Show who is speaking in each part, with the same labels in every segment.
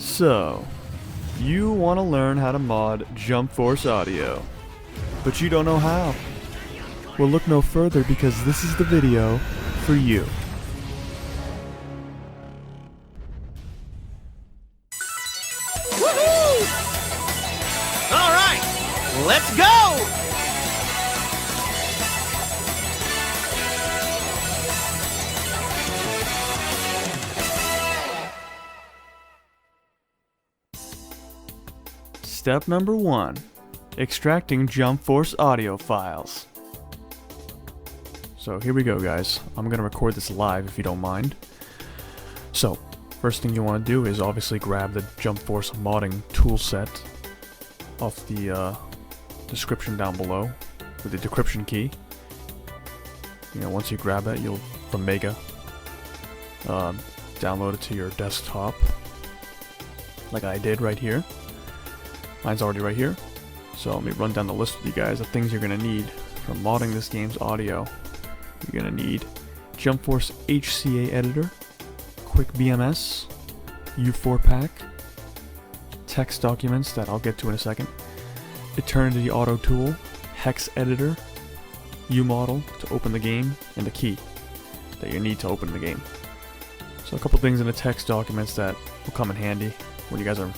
Speaker 1: So, you want to learn how to mod Jump Force Audio, but you don't know how? Well, look no further because this is the video for you.
Speaker 2: Woohoo! All right, let's go!
Speaker 1: Step number 1. Extracting Jump Force audio files. So here we go, guys. I'm going to record this live if you don't mind. So, first thing you want to do is obviously grab the Jump Force modding toolset off the description down below with the decryption key. You know, once you grab that, you'll, from Mega, download it to your desktop, like I did right here. Mine's already right here. So let me run down the list with you guys of things you're going to need for modding this game's audio. You're going to need Jump Force HCA editor, Quick BMS, U4 pack, text documents that I'll get to in a second, Eternity Auto Tool, Hex editor, U-model to open the game, and the key that you need to open the game. So a couple things in the text documents that will come in handy when you guys are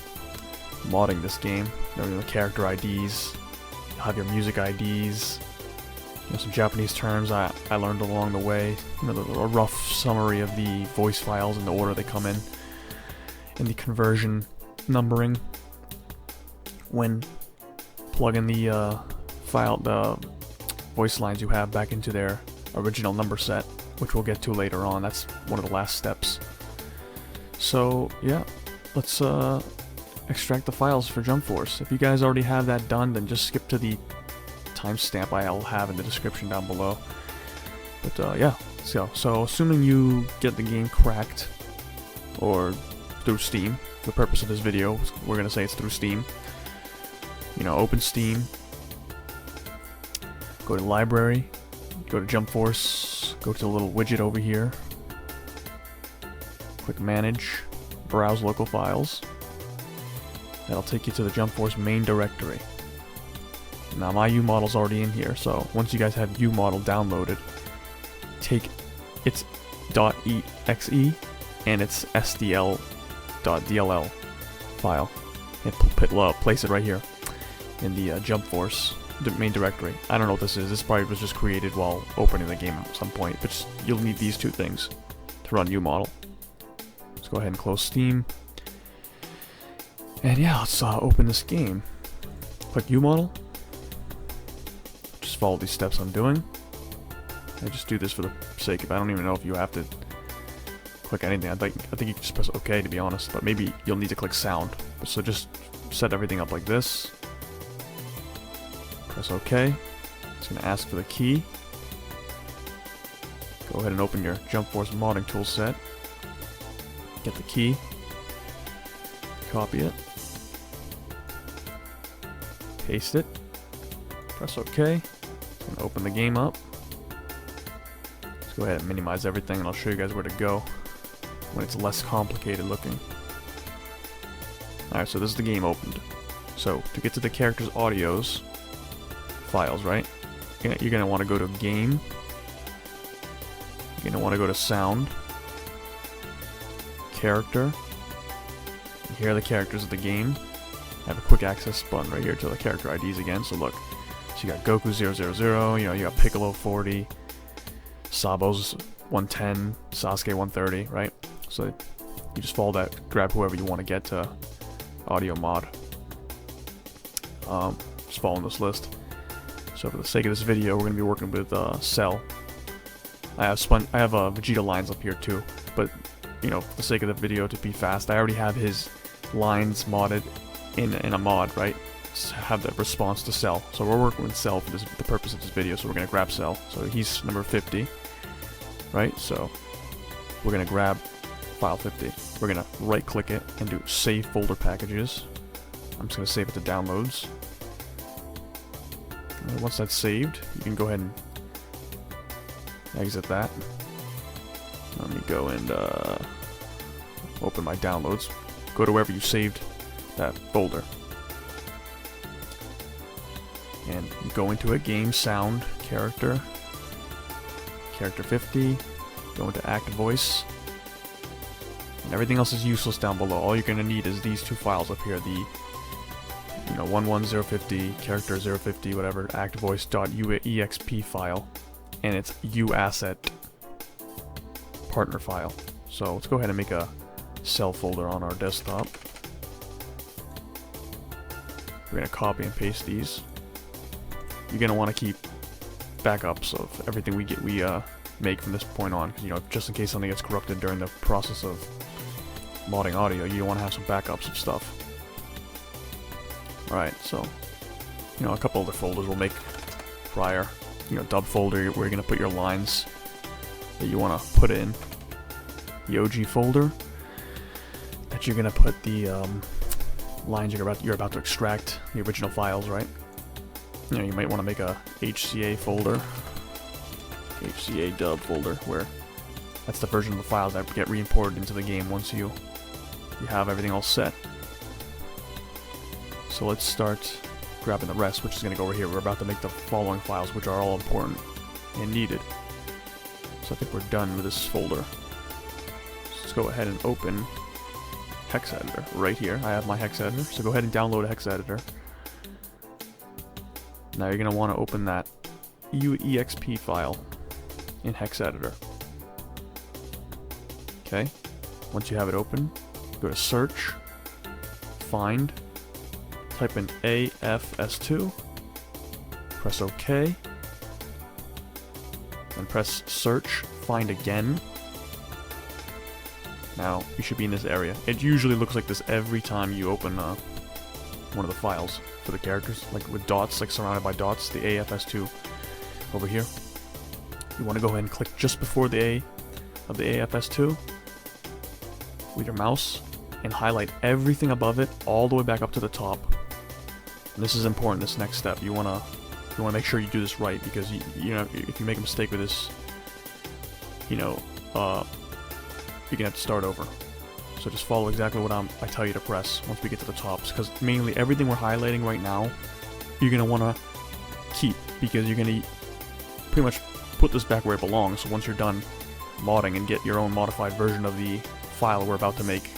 Speaker 1: modding this game. You know, the character IDs, you have your music IDs, you know, some Japanese terms I learned along the way, you know, a rough summary of the voice files in the order they come in, and the conversion numbering when plugging the the voice lines you have back into their original number set, which we'll get to later on. That's one of the last steps. So yeah, let's extract the files for Jump Force. If you guys already have that done, then just skip to the timestamp I'll have in the description down below. But yeah, so assuming you get the game cracked, or through Steam, for the purpose of this video, we're gonna say it's through Steam. You know, open Steam, go to Library, go to Jump Force, go to the little widget over here, click Manage, browse local files. That'll take you to the Jump Force main directory. Now my U-model's already in here, so once you guys have U-model downloaded, take its .exe and its SDL.dll file and place it right here in the Jump Force main directory. I don't know what this is. This probably was just created while opening the game at some point, but you'll need these two things to run U-model. Let's go ahead and close Steam. And yeah, let's open this game. Click U-model. Just follow these steps I'm doing. I just do this for the sake of, I don't even know if you have to click anything. I think you can just press OK, to be honest, but maybe you'll need to click sound. So just set everything up like this. Press OK. It's going to ask for the key. Go ahead and open your Jump Force modding toolset. Get the key. Copy it. Paste it. Press OK. It's going to open the game up. Let's go ahead and minimize everything and I'll show you guys where to go when it's less complicated looking. Alright, so this is the game opened. So, to get to the character's audios files, right? You're going to want to go to Game. You're going to want to go to Sound. Character. And here are the characters of the game. I have a quick access button right here to the character IDs again. So look, so you got Goku 000, you know, you got Piccolo 40, Sabo's 110, Sasuke 130, right? So you just follow that, grab whoever you want to get to audio mod. Just following this list. So for the sake of this video, we're going to be working with Cell. I have Vegeta lines up here too, but you know, for the sake of the video to be fast, I already have his lines modded in a mod, right? To have that response to Cell. So we're working with Cell for the purpose of this video, so we're going to grab Cell. So he's number 50, right? So we're going to grab file 50. We're going to right click it and do save folder packages. I'm just going to save it to downloads. And once that's saved, you can go ahead and exit that. Let me go and open my downloads go to wherever you saved that folder. And you go into it, game, sound, character 50, go into act voice, and everything else is useless down below. All you're going to need is these two files up here, the 11050, character 050, whatever, act voice.exp file, and its uasset partner file. So let's go ahead and make a cell folder on our desktop. We're going to copy and paste these. You're going to want to keep backups of everything we make from this point on, because just in case something gets corrupted during the process of modding audio, you want to have some backups of stuff. Alright, so a couple other folders we'll make prior. Dub folder where you're going to put your lines that you want to put in. The OG folder that you're going to put the lines you're about to extract, the original files, right? You might want to make a HCA folder, HCA dub folder, where that's the version of the files that get re-imported into the game once you have everything all set. So let's start grabbing the rest, which is going to go over here. We're about to make the following files, which are all important and needed. So I think we're done with this folder. So let's go ahead and open hex editor right here. I have my hex editor, so go ahead and download a hex editor. Now you're going to want to open that uexp file in hex editor. Okay, once you have it open, go to search, find, type in AFS2, press OK, and press search, find again. Now you should be in this area. It usually looks like this every time you open one of the files for the characters, like with dots, like surrounded by dots, the AFS2 over here. You want to go ahead and click just before the A of the AFS2 with your mouse and highlight everything above it all the way back up to the top. And this is important, this next step. You want to make sure you do this right, because if you make a mistake with this, you're gonna have to start over. So just follow exactly what I tell you to press once we get to the tops, because mainly everything we're highlighting right now, you're going to want to keep, because you're going to pretty much put this back where it belongs. So once you're done modding and get your own modified version of the file we're about to make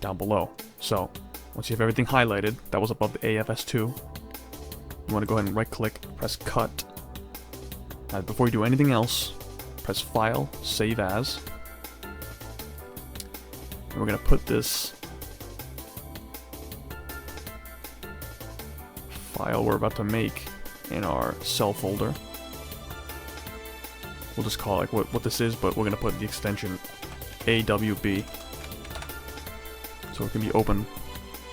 Speaker 1: down below. So once you have everything highlighted that was above the AFS2, you want to go ahead and right click, press cut. Now before you do anything else, press file, save as. And we're going to put this file we're about to make in our cell folder. We'll just call it what this is, but we're going to put the extension AWB. So it can be open.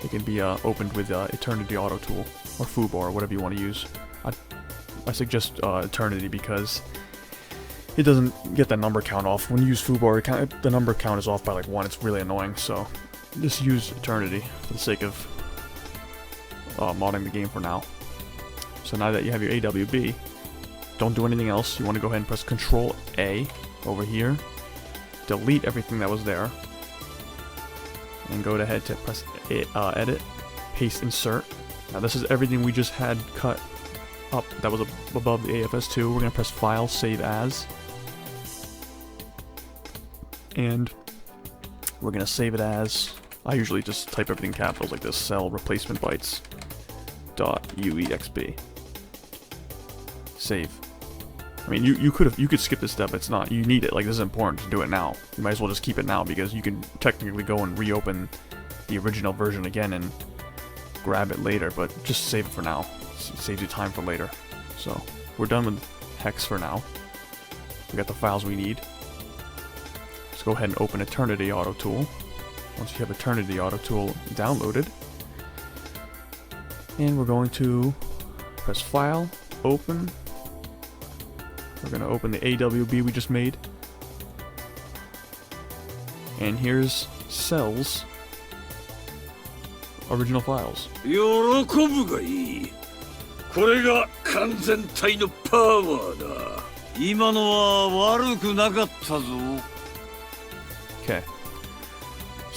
Speaker 1: It can be opened with Eternity Auto Tool or Foobar, or whatever you want to use. I suggest Eternity because it doesn't get the number count off. When you use Foobar, the number count is off by like 1. It's really annoying, so just use Eternity for the sake of modding the game for now. So now that you have your AWB, don't do anything else. You want to go ahead and press Control A over here, delete everything that was there, and go ahead to press Edit, Paste Insert. Now this is everything we just had cut up that was above the AFS2. We're going to press File, Save As, and we're going to save it as, I usually just type everything in capitals like this, cell replacement bytes .uexp. Save. I mean, you could skip this step. It's not. You need it. Like, this is important to do it now. You might as well just keep it now, because you can technically go and reopen the original version again and grab it later. But just save it for now. It saves you time for later. So we're done with hex for now. We got the files we need. Let's go ahead and open Eternity Auto Tool. Once you have Eternity Auto Tool downloaded, and we're going to press File, Open. We're going to open the AWB we just made. And here's Cell's original files.
Speaker 3: 喜ぶがいい。これが完全体のパワーだ。今のは悪くなかったぞ。
Speaker 1: Okay.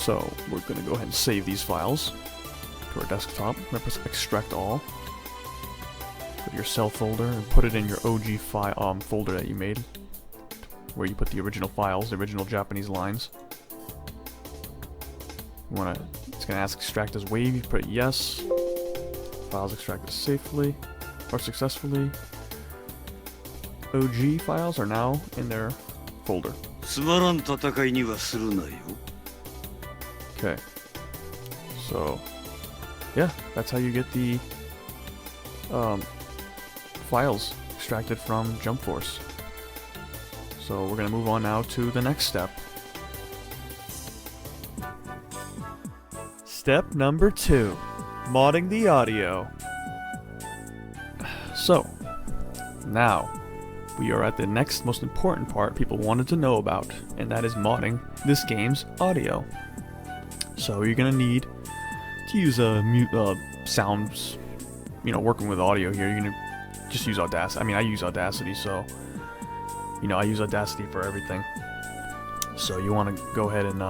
Speaker 1: So we're going to go ahead and save these files to our desktop. I'm going to press extract all. Go to your cell folder and put it in your OG file folder that you made, where you put the original files, the original Japanese lines. It's going to ask extract as wave. You put yes. Files extracted safely or successfully. OG files are now in their folder. Okay. So, yeah, that's how you get the files extracted from Jump Force. So we're going to move on now to the next step. Step number 2. Modding the audio. So, now we are at the next most important part people wanted to know about, and that is modding this game's audio. So you're gonna need to use sounds, working with audio here. You're gonna just use Audacity. I mean, I use Audacity, so I use Audacity for everything. So you want to go ahead and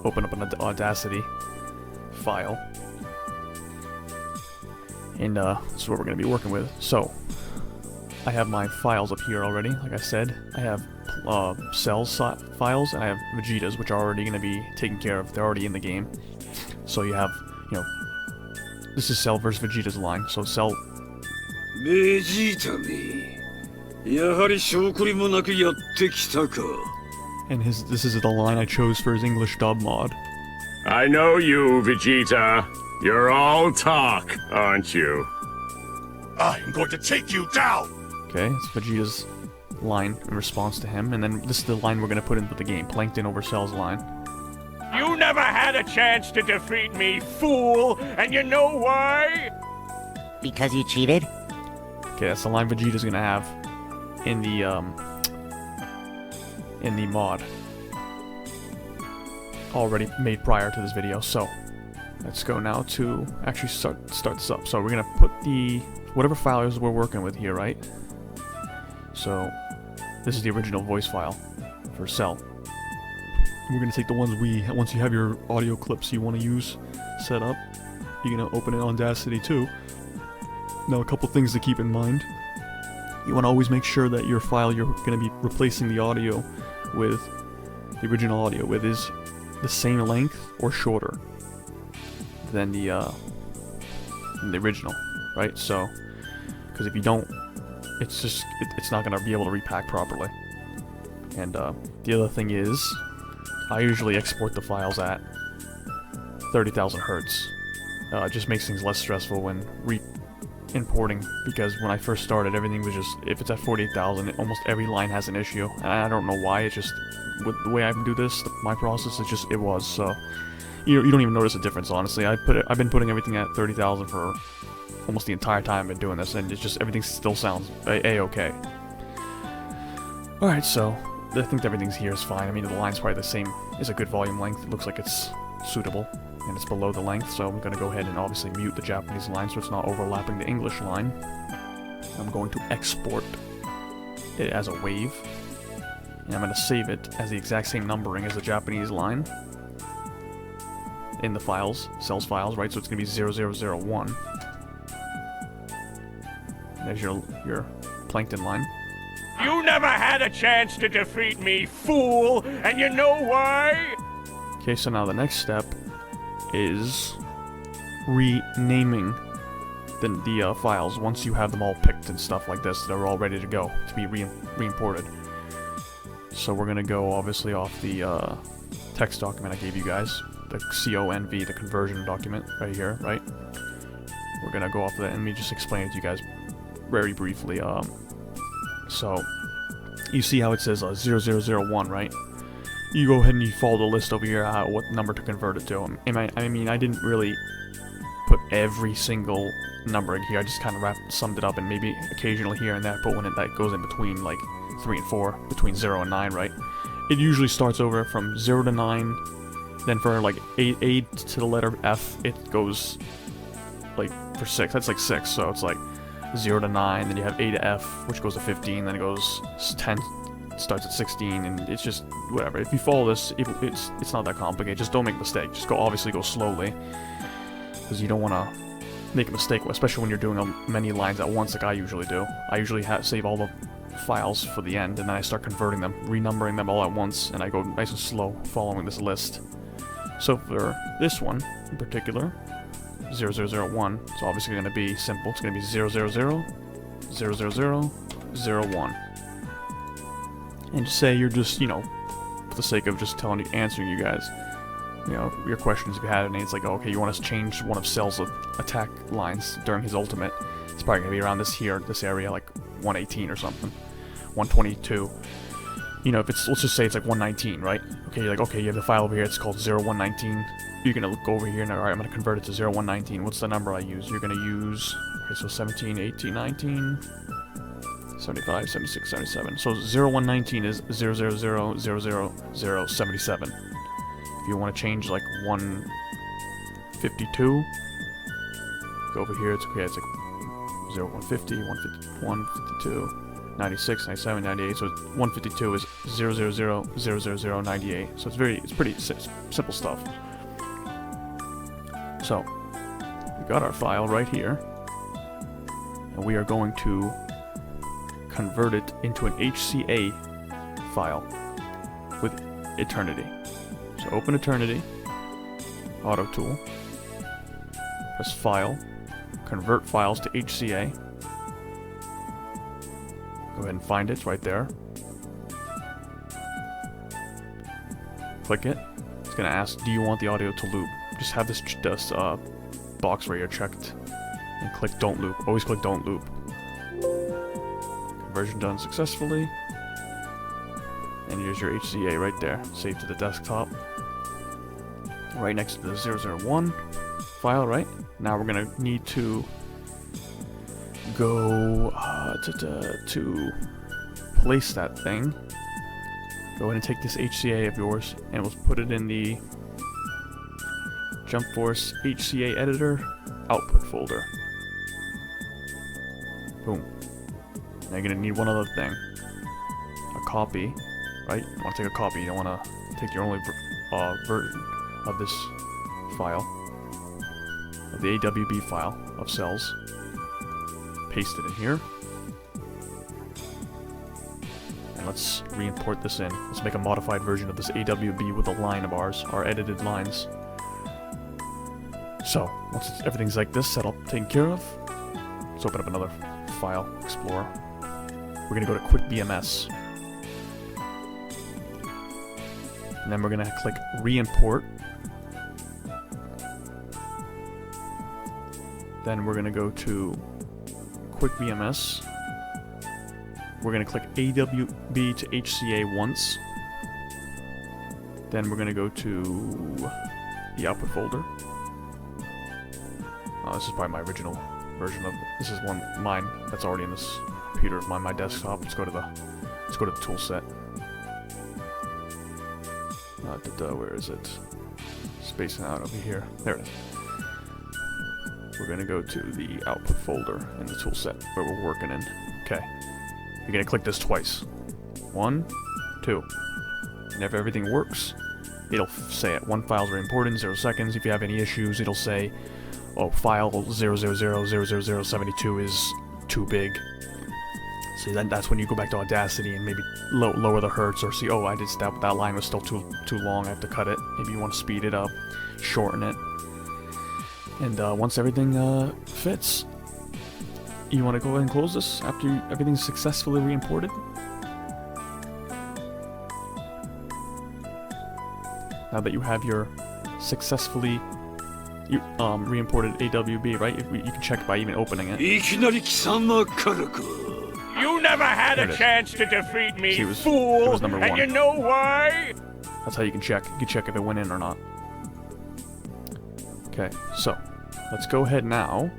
Speaker 1: open up an Audacity file, and this is what we're gonna be working with. So I have my files up here already. Like I said, I have Cell's files, and I have Vegeta's, which are already going to be taken care of. They're already in the game. So you have, this is Cell versus Vegeta's line. So Cell... And this is the line I chose for his English dub mod.
Speaker 4: I know you, Vegeta. You're all talk, aren't you?
Speaker 5: I'm going to take you down!
Speaker 1: Okay, it's Vegeta's line in response to him, and then this is the line we're gonna put into the game. Plankton over Cell's line.
Speaker 4: You never had a chance to defeat me, fool! And you know why?
Speaker 6: Because you cheated?
Speaker 1: Okay, that's the line Vegeta's gonna have in the mod. Already made prior to this video, so let's go now to actually start this up. So we're gonna put the whatever files we're working with here, right? So this is the original voice file for Cell. We're gonna take the ones once you have your audio clips you want to use set up, you're gonna open it on Audacity too. Now a couple things to keep in mind. You want to always make sure that your file you're gonna be replacing the audio with, the original audio with, is the same length or shorter than the original, right? So, because if you don't, it's not gonna be able to repack properly. And the other thing is, I usually export the files at 30,000 hertz. It just makes things less stressful when importing, because when I first started, everything was just, if it's at 48,000, almost every line has an issue. And I don't know why. It's just with the way I do this, my process, it was so. You don't even notice a difference, honestly. I've been putting everything at 30,000 for almost the entire time I've been doing this, and it's just everything still sounds a-okay. Alright, so I think everything's here is fine. I mean, the line's probably the same. It's a good volume length. It looks like it's suitable, and it's below the length, so I'm going to go ahead and obviously mute the Japanese line so it's not overlapping the English line. I'm going to export it as a wave, and I'm going to save it as the exact same numbering as the Japanese line in the files, Cell's files, right? So it's going to be 0001. There's your Plankton line.
Speaker 4: You never had a chance to defeat me, fool! And you know why?
Speaker 1: Okay, so now the next step is renaming the files once you have them all picked and stuff like this. They're all ready to go to be re-imported. So we're gonna go obviously off the text document I gave you guys, the CONV, the conversion document right here, right? We're gonna go off of that, and let me just explain it to you guys very briefly. So you see how it says 0001, right? You go ahead and you follow the list over here, what number to convert it to. I mean, I didn't really put every single number in here. I just kind of summed it up, and maybe occasionally here and there put one that goes in between, like 3 and 4, between 0 and 9, right? It usually starts over from 0 to 9, then for like A to the letter F, it goes like for 6. That's like 6, so it's like 0 to 9, then you have A to F, which goes to 15, then it goes 10 starts at 16, and it's just whatever. If you follow this, it's not that complicated. Just don't make a mistake. Just obviously go slowly, because you don't want to make a mistake, especially when you're doing many lines at once, like I usually do. I usually save all the files for the end, and then I start converting them, renumbering them all at once, and I go nice and slow following this list. So for this one in particular, 0001, it's obviously going to be simple. It's going to be 000, 00001. And just say you're just, you know, for the sake of just answering you guys, you know, your questions if you had any. It's like, okay, you want us to change one of Cell's attack lines during his ultimate. It's probably going to be around this area, like 118 or something. 122. You know, if it's, let's just say it's like 119, right? Okay, you're like, okay, you have the file over here, it's called 0119. You're gonna go over here and, alright, I'm gonna convert it to 0119. What's the number I use? You're gonna use, okay, so 17, 18, 19, 75, 76, 77. So 0119 is 0000077. If you want to change like 152, go over here, it's okay, it's like 0150, 152. 96, 97, 98, so 152 is 0000098. So it's pretty simple stuff. So, we got our file right here, and we are going to convert it into an HCA file with Eternity. So open Eternity, Auto Tool, press File, Convert Files to HCA. Go ahead and find it, it's right there. Click it. It's going to ask, do you want the audio to loop? Just have this box right here checked and click don't loop. Always click don't loop. Conversion done successfully. And here's your HCA right there. Saved to the desktop. Right next to the 001 file, right? Now we're going to need to go to place that thing. Go ahead and take this HCA of yours and we'll put it in the Jump Force HCA editor output folder. Boom. Now you're gonna need one other thing. A copy, right? You want to take a copy. You don't want to take your only version of this file, of the AWB file of cells. Paste it in here. And let's re-import this in. Let's make a modified version of this AWB with a line of ours, our edited lines. So, once everything's like this set up, taken care of, let's open up another file explorer. We're gonna go to Quick BMS. And then we're gonna click re-import. Then we're gonna go to Quick BMS. We're going to click AWB to HCA once. Then we're going to go to the output folder. This is probably my original version of it. This is mine that's already in this computer of mine, my desktop. Let's go to the tool set. Where is it? Spacing out over here. There it is. We're going to go to the output folder in the tool set where we're working in. Okay. You're going to click this twice. 1, 2. And if everything works, it'll say it. One file's re-imported in 0 seconds. If you have any issues, it'll say, oh, file 0000072 is too big. So then that's when you go back to Audacity and maybe lower the hertz, or see, oh, that line was still too long, I have to cut it. Maybe you want to speed it up, shorten it. And once everything fits, you want to go ahead and close this after everything's successfully re-imported. Now that you have your successfully re-imported AWB, right? You can check by even opening it.
Speaker 4: You never had a chance to defeat me,
Speaker 1: See, it was number 1.
Speaker 4: And you know why?
Speaker 1: That's how you can check. You can check if it went in or not. Okay, so let's go ahead now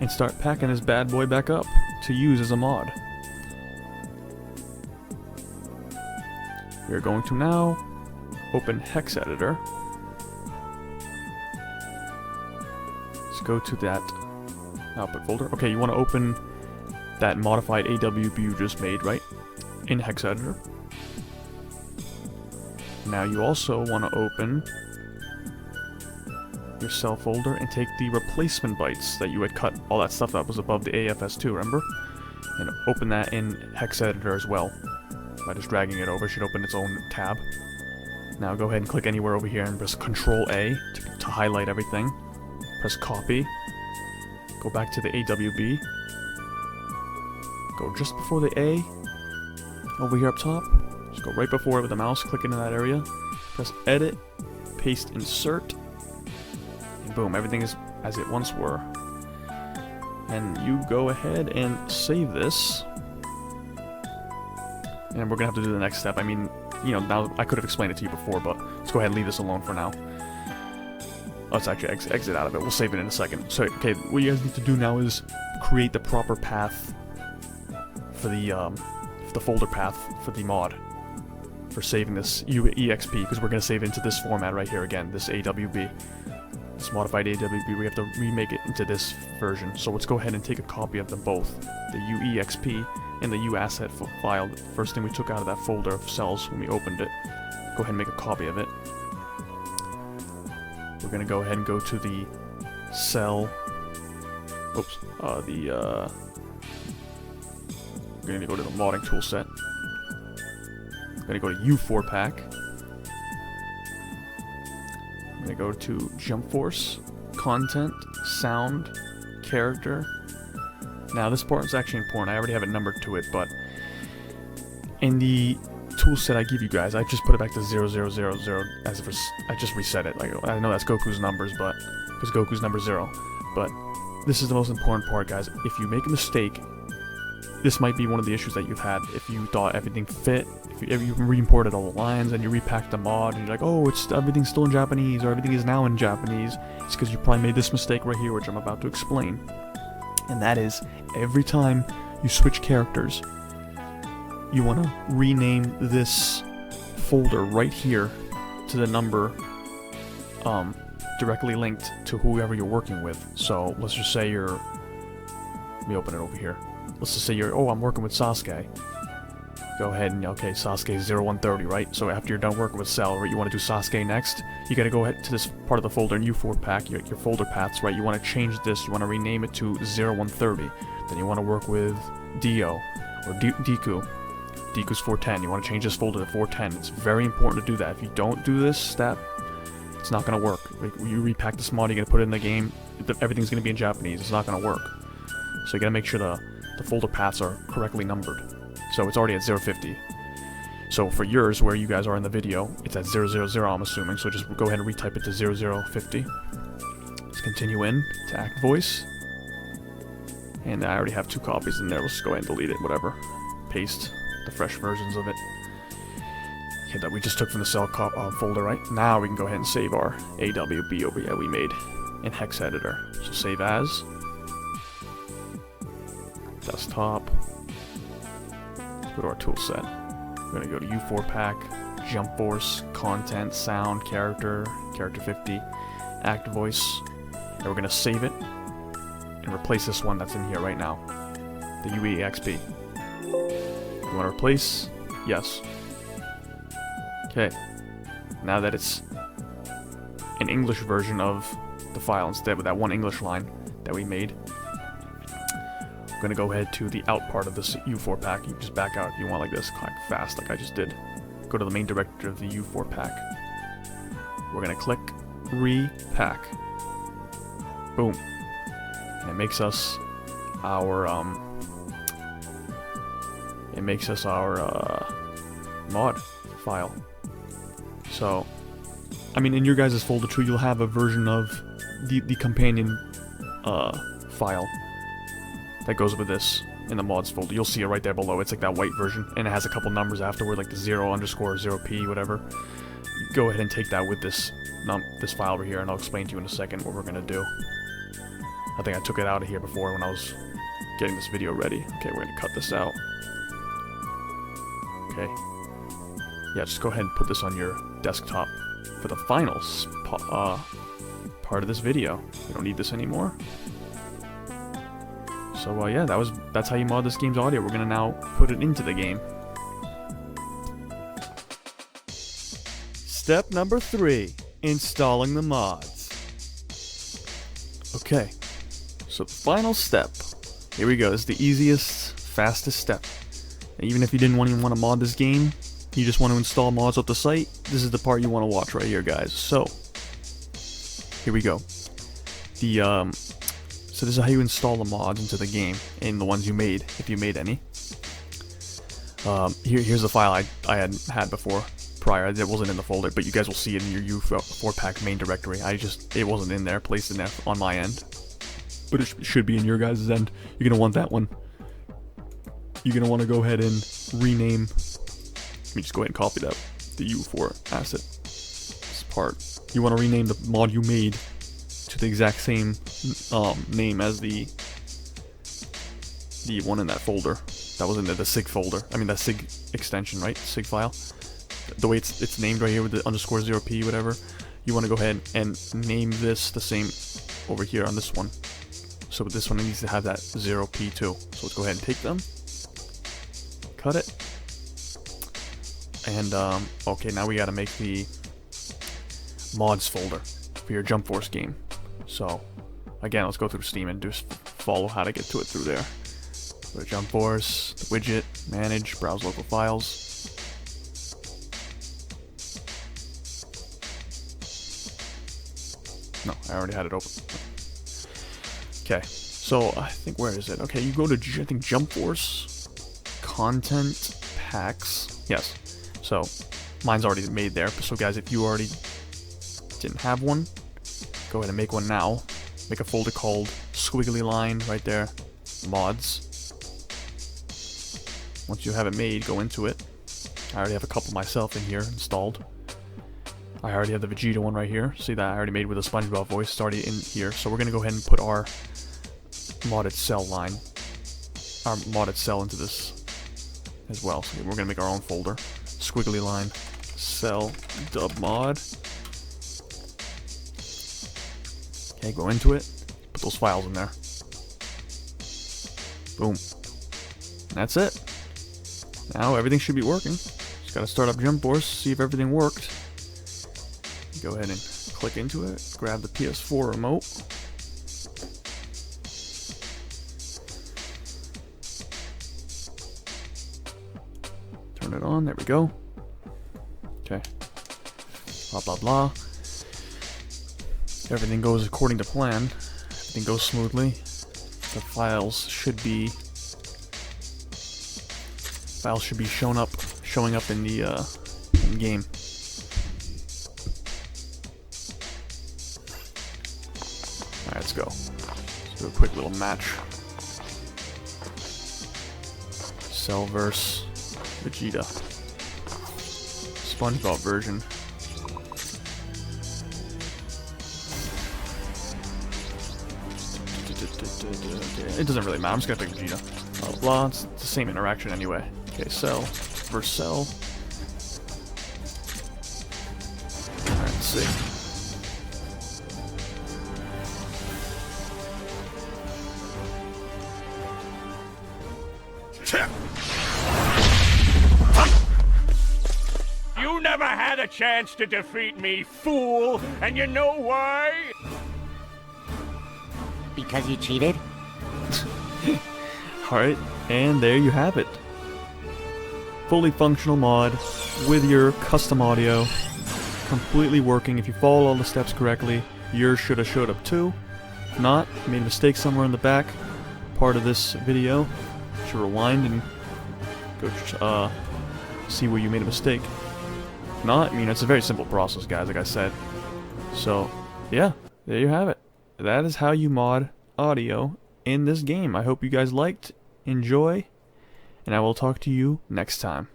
Speaker 1: and start packing this bad boy back up to use as a mod. We are going to now open Hex Editor. Let's go to that output folder. Okay, you want to open that modified AWB you just made, right? In Hex Editor. Now you also want to open your cell folder and take the replacement bytes that you had cut, all that stuff that was above the AFS2, remember? And open that in hex editor as well. By just dragging it over, it should open its own tab. Now go ahead and click anywhere over here and press Control A to highlight everything. Press copy. Go back to the AWB. Go just before the A. Over here up top. Just go right before it with the mouse, click into that area. Press edit, paste insert. And boom, everything is as it once were. And you go ahead and save this. And we're gonna have to do the next step. I mean, you know, now I could have explained it to you before, but let's go ahead and leave this alone for now. Let's actually exit out of it. We'll save it in a second. So, okay, what you guys need to do now is create the proper path for the folder path for the mod for saving this EXP, because we're gonna save into this format right here again, this AWB. This modified AWB, we have to remake it into this version. So let's go ahead and take a copy of them both. The UEXP and the UAsset file, the first thing we took out of that folder of cells when we opened it. Go ahead and make a copy of it. We're gonna go ahead and go to the cell, oops, we're gonna go to the modding toolset. We're gonna go to U4 pack. I'm gonna go to Jump Force, Content, Sound, Character. Now this part is actually important. I already have it numbered to it, but in the tool set I give you guys, I just put it back to 0000 as if I just reset it. Like, I know that's Goku's numbers, but because Goku's number 0. But this is the most important part, guys. If you make a mistake, this might be one of the issues that you've had. If you thought everything fit, if you re-imported all the lines and you repacked the mod, and you're like, oh, everything's still in Japanese, or everything is now in Japanese, it's because you probably made this mistake right here, which I'm about to explain. And that is, every time you switch characters, you want to rename this folder right here to the number directly linked to whoever you're working with. So let's just say you're, let me open it over here. Let's just say you're, oh, I'm working with Sasuke. Go ahead and, okay, Sasuke 0130, right? So after you're done working with Cell, right, you want to do Sasuke next, you got to go ahead to this part of the folder in U4 pack, your folder paths, right? You want to change this, you want to rename it to 0130. Then you want to work with Dio, or Deku. Deku's 410. You want to change this folder to 410. It's very important to do that. If you don't do this step, it's not going to work. Like, you repack this mod, you're going to put it in the game, everything's going to be in Japanese. It's not going to work. So you got to make sure the folder paths are correctly numbered. So it's already at 050. So for yours, where you guys are in the video, it's at 000, I'm assuming. So just go ahead and retype it to 0050. Let's continue in to Act Voice. And I already have 2 copies in there. Let's go ahead and delete it, whatever. Paste the fresh versions of it. Okay, that we just took from the cell folder, right? Now we can go ahead and save our AWB over here we made in hex editor. So save as. Desktop. Go to our tool set. We're going to go to U4 pack, Jump Force, Content, Sound, Character, Character 50, Act Voice, and we're going to save it and replace this one that's in here right now, the UEXP. You want to replace? Yes. Okay. Now that it's an English version of the file instead with that one English line that we made, we're going to go ahead to the out part of this U4 pack. You just back out if you want like this, click fast like I just did. Go to the main directory of the U4 pack. We're going to click repack. Boom. And it makes us our mod file. So, I mean, in your guys' folder too, you'll have a version of the companion file that goes with this in the mods folder. You'll see it right there below. It's like that white version, and it has a couple numbers afterward, like the 0_0p, whatever. Go ahead and take that with this file over here, and I'll explain to you in a second what we're gonna do. I think I took it out of here before when I was getting this video ready. Okay, we're gonna cut this out. Okay. Yeah, just go ahead and put this on your desktop for the final part of this video. We don't need this anymore. So yeah, that's how you mod this game's audio. We're gonna now put it into the game. step number 3, installing the mods. Okay, so the final step. Here we go. This is the easiest, fastest step. Even if you didn't even want to mod this game, you just want to install mods off the site, this is the part you want to watch right here, guys. So, here we go. So this is how you install the mods into the game, and the ones you made, if you made any. Here's the file I had before, prior. It wasn't in the folder, but you guys will see it in your U4Pack main directory. It wasn't in there, placed in there on my end. But it should be in your guys' end. You're going to want that one. You're going to want to go ahead and rename. Let me just go ahead and copy that. The U4 asset. This part. You want to rename the mod you made to the exact same name as the one in that folder. That was in the SIG folder. I mean, that SIG extension, right? SIG file. The way it's named right here with the _0p, whatever. You want to go ahead and name this the same over here on this one. So with this one, it needs to have that 0p too. So let's go ahead and take them. Cut it. And, okay, now we gotta make the mods folder for your Jump Force game. So, again, let's go through Steam and just follow how to get to it through there. Go to Jump Force, the widget, manage, browse local files. No, I already had it open. Okay, so I think, where is it? Okay, you go to, I think, Jump Force, Content Packs. Yes. So, mine's already made there. So guys, if you already didn't have one, go ahead and make one now. Make a folder called squiggly line right there, mods. Once you have it made, go into it. I already have a couple myself in here installed. I already have the Vegeta one right here. See that I already made with a SpongeBob voice. It's already in here. So we're going to go ahead and put our modded cell line, our modded cell into this as well. So we're going to make our own folder. Squiggly line, cell, dub mod. Okay, go into it, put those files in there. Boom. And that's it. Now everything should be working. Just gotta start up Jump Force, see if everything worked. Go ahead and click into it, grab the PS4 remote. Turn it on, there we go. Okay. Blah, blah, blah. Everything goes according to plan. Everything goes smoothly. The files should be showing up in the in game. Alright, let's go. Let's do a quick little match. Cell versus Vegeta. SpongeBob version. It doesn't really matter. I'm just gonna pick Vegeta. Blah, blah. It's the same interaction anyway. Okay, Cell versus Cell. Alright, let's see.
Speaker 4: You never had a chance to defeat me, fool! And you know why?
Speaker 6: Because you cheated?
Speaker 1: Alright, and there you have it. Fully functional mod with your custom audio. Completely working. If you follow all the steps correctly, yours should have showed up too. If not, you made a mistake somewhere in the back part of this video. You should rewind and go see where you made a mistake. If not, I mean, it's a very simple process, guys, like I said. So, yeah, there you have it. That is how you mod audio in this game. I hope you guys liked, enjoy, and I will talk to you next time.